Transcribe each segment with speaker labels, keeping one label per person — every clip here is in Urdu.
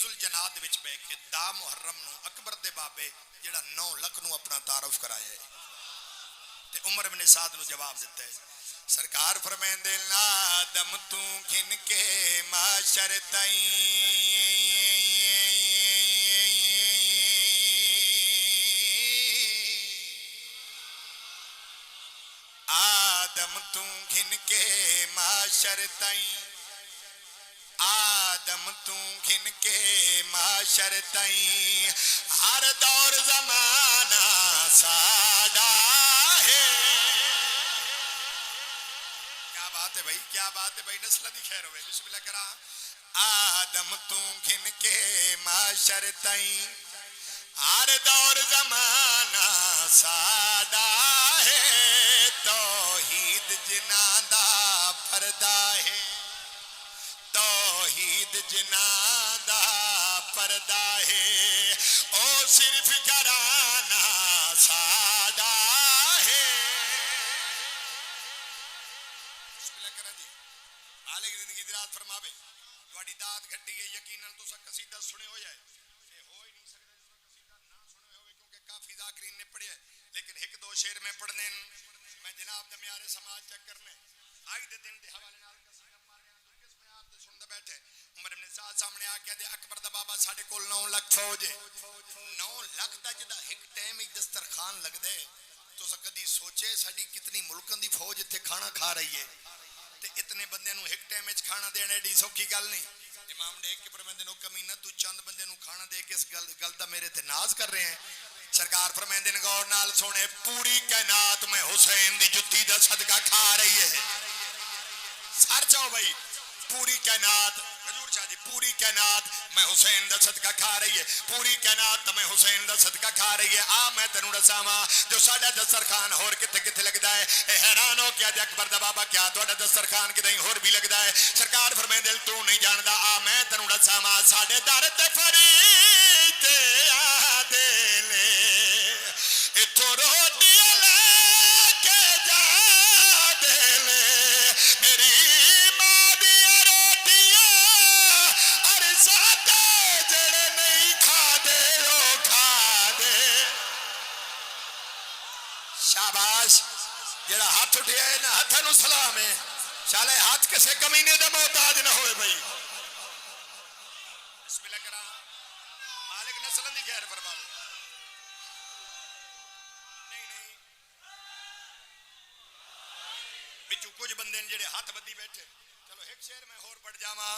Speaker 1: ذوالجنات وچ بیٹھ کے دا محرم نو اکبر دے بابے جڑا 9 لکھ نو اپنا تعارف کرایا ہے تے عمر بن سعد نو جواب دیتا ہے سرکار فرمیندے آدم تو گھن کے معاشر آدم تو گھن کے معاشر تائیں آدم تو گھن کے معاشر تائیں ہر دور زمانہ ساڈا ہے کیا بات ہے بھائی کیا بات ہے بھائی نسل دی خیر ہوئے بسم اللہ کرا آدم تو گھن کے معاشر تائیں ہر دور زمانہ ساڈا ہے توحید جناں دا پردہ ہے توحید جناں دا پردہ ہے او صرف گھرانہ ساڈا ہے بسم اللہ کرا جی مالک زندگی دی رات فرماوے تواڈی داد گھٹی ہے یقیناً تو سا قصیدہ سنے ہو جائے کافی ذاکرین نے پڑھے لیکن ایک دو شعر میں پڑھنے میں جناب دمیارے سماج چیک کرنے آئی دے دن دے حوالے نال قصیدہ پڑھنے کس میں آپ سن دے بیٹھے عمر ابن سعد سامنے آ کے دے اکبر دا بابا ساڈے کول 9 لکھ فوج ہے 9 لکھ دا جدا ایک ٹائم ایک دسترخوان لگ دے تو کدی سوچے ساڈی کتنی ملکاں دی فوج ایتھے کھانا کھا رہی ہے تے اتنے بندے نو ایک ٹائم وچ کھانا دینا ایڈی سوکھی گل نہیں امام ڈیک کے فرمیندے نو کمینہ تو چند بندے نو کھانا دے کے اس گل دا میرے تے ناز کر رہے ہیں سرکار فرمیندے نے غور نال سونے پوری کائنات میں حسین دی جتی دا صدقہ کھا رہی ہے سر چاہو بھائی پوری کائنات حضور شاہ جی پوری کائنات میں حسین دا صدقہ کھا رہی ہے پوری کائنات میں حسین دا صدقہ کھا رہی ہے آ میں تینوں دساواں جو ساڈا دسترخوان ہور کتے کتے لگدا ہے اے حیران ہو کیا دے اکبر دا بابا کیا تہاڈا دسترخوان کدیں ہور بھی لگدا ہے سرکار فرمیندے تو نہیں جاندا آ میں تینوں دساواں ساڈے در تے فرید تے آ دے لے اتھوں روٹی لے کے جا دے لے میری شاباش جڑا ہاتھ اٹھیا ہے نا ہاتھ نو سلام ہے چالے ہاتھ کسے کمینے دا محتاج نہ ہوئے بھائی بسم اللہ کرا مالک نسلن دی خیر فرماوے نہیں بچو کچھ بندے جڑے ہاتھ بدی بیٹھے چلو ایک شعر میں اور پڑھ جاواں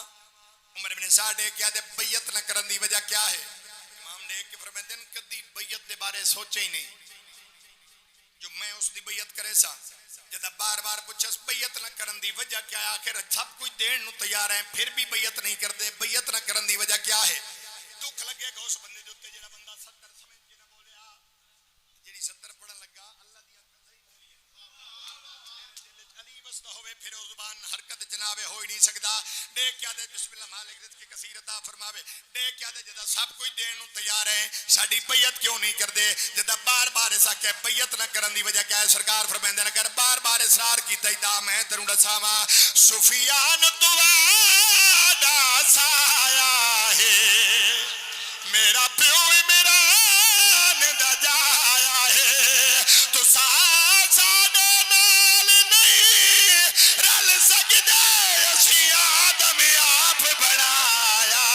Speaker 1: عمر ابن سعد کیا دے بیعت نہ کرن دی وجہ کیا ہے امام نے ایک فرماتے ہیں کدی بیعت دے بارے سوچے ہی نہیں جو میں اس دی بیعت کرے سا جدا بار بار پوچھس بیعت نہ کرن دی وجہ کیا ہے آخر سب کچھ دین نو تیار ہیں پھر بھی بیعت نہیں کردے بیعت نہ کرن دی وجہ کیا ہے دکھ لگے گا اس بندے جو جڑا بندہ 70 سمجھ کے نہ بولے جڑی 70 پڑھن لگا اللہ دی علی بستا ہوئے پھر او زبان حرکت جناب ہو ہی نہیں سکدا دیکھ کیا دے بسم اللہ مالک رزق کی کثیر عطا فرماوے دیکھ کیا دے جدا سب کچھ دین نو تیار ہے ساڈی بیعت کیوں نہیں کردے جدا بار بار ایسا کہ بیعت نہ کرن دی وجہ کیا ہے سرکار فرمیندے نے کر بار بار اصرار کیتا دا میں تینوں دساواں سفیان تواڈا سایہ ہے میرا پیو میرا نے دا جایا ہے تو ساڈے نال نہیں رل سکدے اسی آدم آپ بنایا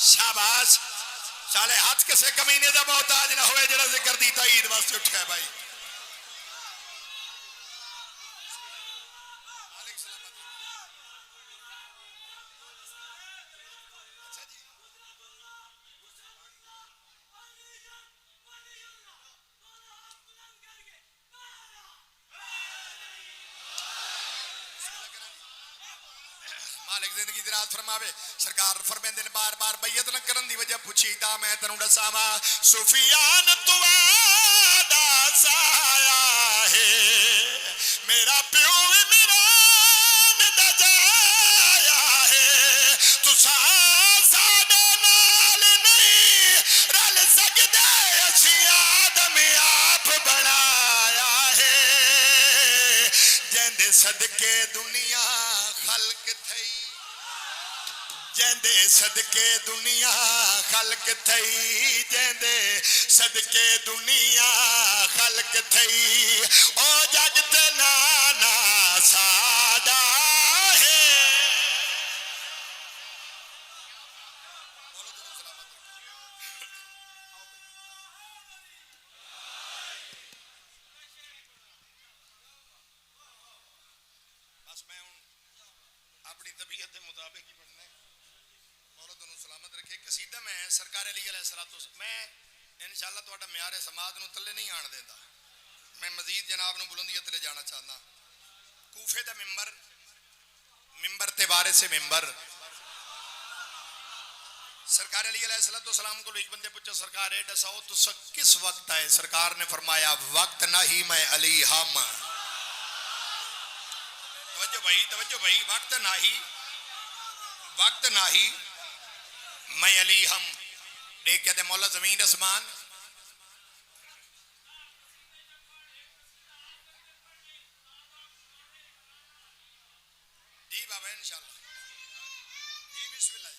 Speaker 1: شاباش چالے ہاتھ کسے کمینے دا محتاج نہ ہوئے جڑا ذکر دی تائید واسطے اٹھا ہے بھائی مالک زندگی دراز فرماوے سرکار فرمیندے نے بار بار بیعت نہ کرن دی وجہ پوچھی تا میں تینوں دساواں سفیان تواڈا سایہ ہے میرا پیو میرا دا جایا ہے تساں ساڈے نال نہیں رل سکدے اسی آدم آپ بنایا ہے جیندے صدقے دنیا خلق تھئی جیندے صدقے دنیا خلق تھئی جیندے صدقے دنیا خلق تھئی او جگ تے نانا ساڈا ہے بس میں ہوں اپنی طبیعت کے مطابق ہی پڑھنا ہے مولا تنوں سلامت رکھے قصیدہ میں سرکار علی علیہ الصلوۃ میں انشاءاللہ تہاڈا معیار سماعت نو تلے نہیں آن دیندا میں مزید جناب نو بلندیت لے جانا چاہنا کوفے دا ممبر تے وارث سے ممبر سرکار علی علیہ السلام کو ایک بندے پوچھا سرکار ہے دساؤ تو کس وقت ہے سرکار نے فرمایا وقت نہیں میں علی ہم توجہ بھائی وقت نہیں میں علی ہم دیکھ کہتے مولا زمین اسمان جی بابا انشاءاللہ جی بسم اللہ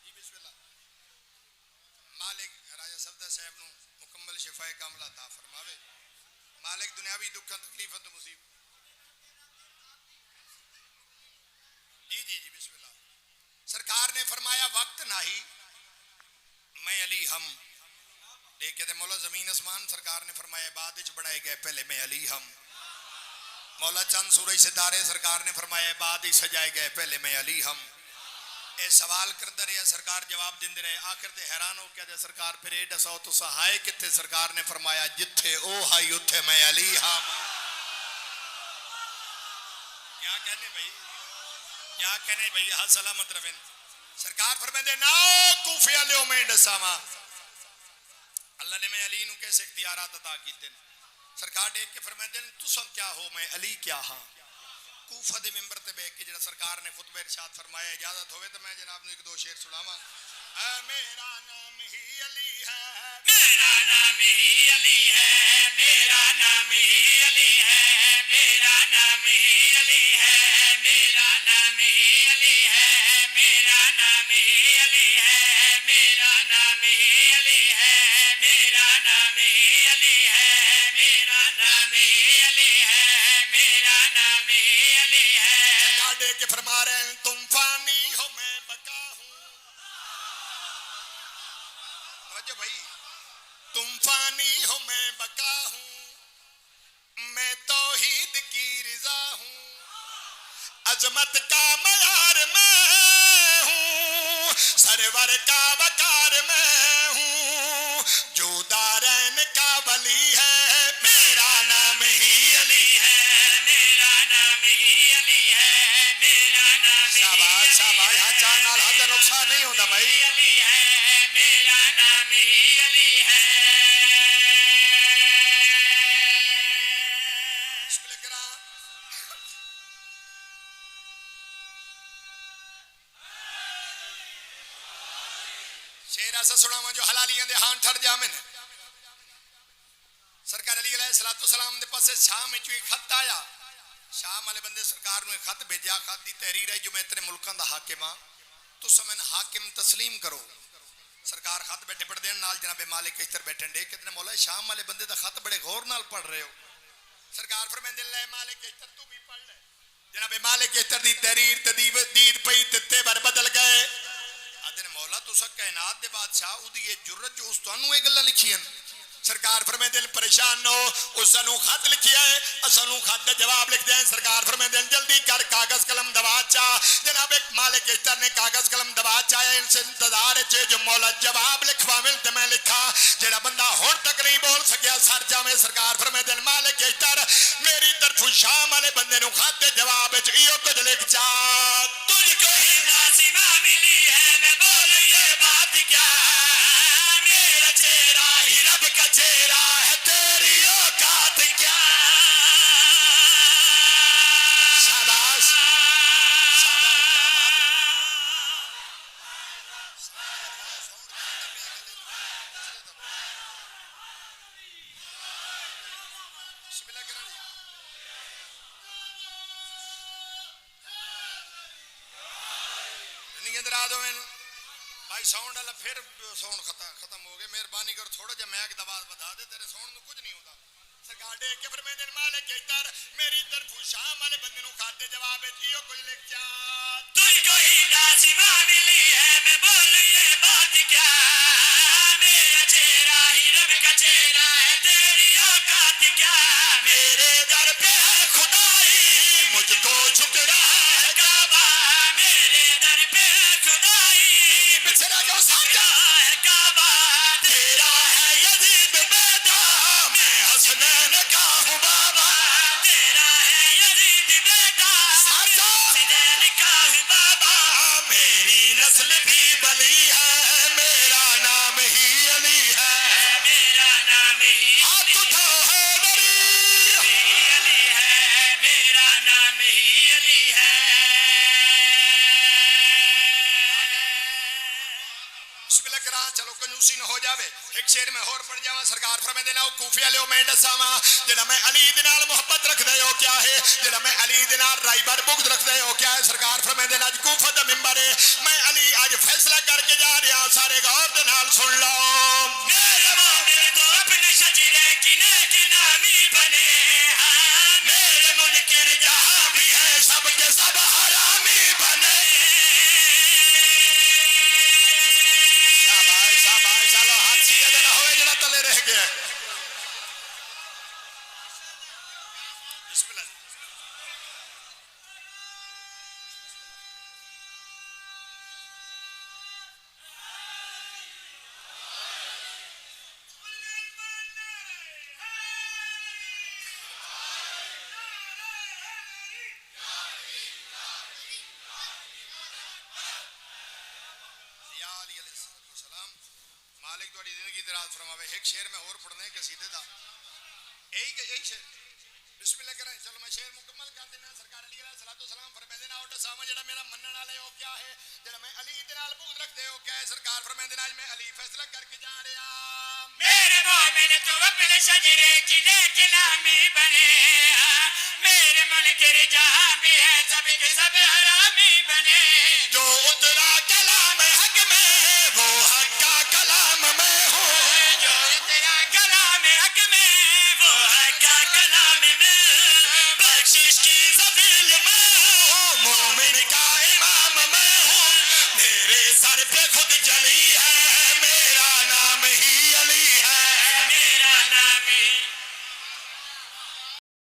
Speaker 1: جی بسم اللہ مالک راجہ صفدر صاحب نو مکمل شفا کاملہ عطا فرماوے مالک دنیاوی دکھاں تکلیفاں تو مصیبت جی بسم اللہ سرکار نے فرمایا وقت نہیں میں علی ہم دیکھ کے مولا زمین اسمان سرکار نے فرمایا بعد وچ بڑھائے گئے پہلے میں علی ہم مولا چند سورج ستارے سرکار نے فرمایا بعد ہی سجائے گئے پہلے میں علی ہم اے سوال کرتا رہے سرکار جواب دیندے رہے آخر تے حیران ہو کے سرکار پھر اے دساؤ تو سہائے کتے سرکار نے فرمایا جتھے او ہائی اتھے میں علی ہم کیا کہنے بھئی ہاں سلامت روین سرکار فرمائے دے ناؤ کوفے علیوں میں ڈساما اللہ نے میں علی نو کیسے اختیارات عطا کیتے ہیں سرکار دیکھ کے فرمائے دے تو سن کیا ہو میں علی کیا ہاں کوفہ دے ممبر تے بیٹھ کے جڑا سرکار نے خطبہ ارشاد فرمایا اجازت ہوئے تو میں جناب نو ایک دو شعر سناواں میرا نام ہی علی ہے میرا نام ہی علی ہے میرا نام ہی علی ہے میرا نام ہی علی ہے میرا نام ہی علی ہے میرا نام ہی علی ہے میرا نام ہی علی ہے میرا نام ہی علی ہے میرا نام ہی علی ہے میرا نام ہی علی ہے سرکار دیکھ کے فرما رہے ہیں تم فانی ہو میں بقا ہوں توجہ بھائی تم فانی ہو میں بقا ہوں میں توحید کی رضا ہوں عظمت کا معیار میں ہوں سرور کا وقار میں ہوں جو دارین کا ولی ہے میرا نام ہی علی ہے میرا نام ہی علی ہے میرا نام شاباش ہاں چاند نال ہاتھ نقصان نہیں ہوتا بھائی علی ہے میرا نام ہی علی ہے شیر ایسا سنا جو حلالیاں دے ہاں ٹھر جامن سرکار علی علیہ السلام دے پاسے شام میں چوئی خط آیا شام والے بندے سرکار نے خط بھیجا خط دی تحریر ہے جو میں تیرے ملکاں دا حاکم ہاں تو سمن حاکم تسلیم کرو سرکار خط بیٹھے پڑھ دین نال جناب مالک اشتر بیٹھن دے کتنے مولا شام والے بندے دا خط بڑے غور نال پڑھ رہے ہو سرکار فرمائیں دے اللہ مالک اشتر تو بھی پڑھ لے جناب مالک اشتر دی تحریر تدیب دید پئی تتے بار بدل گئے آدھے مولا تو سا کائنات دے بادشاہ او دی یہ جرت جو اس تو انو ایک اللہ لکھی ہیں سرکار فرمائے دل پریشان نو اس انو خط لکھیا ہے اس انو خط دے جواب لکھ دیں سرکار فرمائے دل جلدی کر کاغذ قلم دبا چاہ جناب ایک مالک اشتر نے کاغذ قلم دبا چاہے ان سے انتظار ہے جو مولا جواب لکھوا ملتے میں لکھا جڑا بندہ ہون تک نہیں بول سکیا سر جامے سرکار فرمائے دل مالک اشتر میری طرف شام والے بندے نو خط دے جواب ایو کچھ لکھ چاہ تجھ کو ہی ناسیمہ ملی ہے میں بول یہ بات کیا ہے میرا چہرہ ہی رب کا چہرہ ہے تیری اوقات کیا شاباش آزاد ہوئے بھائی ساؤنڈ والا پھر ساؤنڈ ختم ہو گئے مہربانی کر تھوڑا جا میک دا آواز بتا دے تیرے ساؤنڈ میں کچھ نہیں ہوتا سرکار دے کے فرمائے مالک اتر میری طرف شام والے بندے نو کھاتے جواب کیو کوئی لکھ جا تجھ کو ہی ناسما ملی ہے میں بول یہ بات کیا میرا چہرہ ہی رب کا چہرہ ہے تیری اوقات کیا میرے در پہ ہے خدائی مجھ کو جھک رہا ہے کعبہ میرے در پہ ہے خدائی پچھلا جو سمجھا ہے کعبہ تیرا ہے یزید بیٹا میں حسنین کا ہوں بابا تیرا ہے یزید بیٹا حسنین کا ہوں بابا میری نسل بھی بلی ہے میرا نام ہی علی ہے میرا نام ہی ہاتھ اٹھاؤ ہے بری علی ہے میرا نام ہی علی ہے بسم اللہ کران چلو کنجوسی نہ ہو جاوے ایک شعر میں اور پڑھ جاواں سرکار فرمائے دینا کوفی والے میں دساواں جڑا میں علی دے نال محبت رکھ دے ہو کیا ہے جڑا میں علی دے نال رائبر بغض رکھ دے ہو کیا ہے سرکار فرمائے دینا اج کوفہ دا منبر ہے میں علی اج فیصلہ کر کے جا رہا سارے غور دے نال سن لو میرے مومن تو اپنے شجرے کی نیک نامی بنے ہاں میرے منکر جہاں بھی ہے سب کے سب حرامی بنے شاباش چلو ہاتھ سیدھے نہ ہوئے جڑا تلے رہ گیا بسم اللہ مالک تھوڑی زندگی دراز فرماوے ایک شعر میں اور پڑھنے قصیدے دا یہی شعر بسم اللہ کریں چلو میں شعر مکمل کر دینا سرکار علی علیہ السلام فرمائے دینا اوٹا ساما جڑا میرا منن والے ہو کیا ہے جڑا میں علی دے نال بغض رکھدے ہو کیا ہے سرکار فرمائے دینا اج میں علی فیصلہ کر کے جا رہا میرے مومن تو اپنے شجرے کی نیک نامی بنے میرے منکر جہاں بھی ہے سب کے سب حرامی بنے جو اترا کلام حق میں وہ حق کا کلام میں ہوں جو اترا کلام حق میں وہ حق کا کلام میں بخشش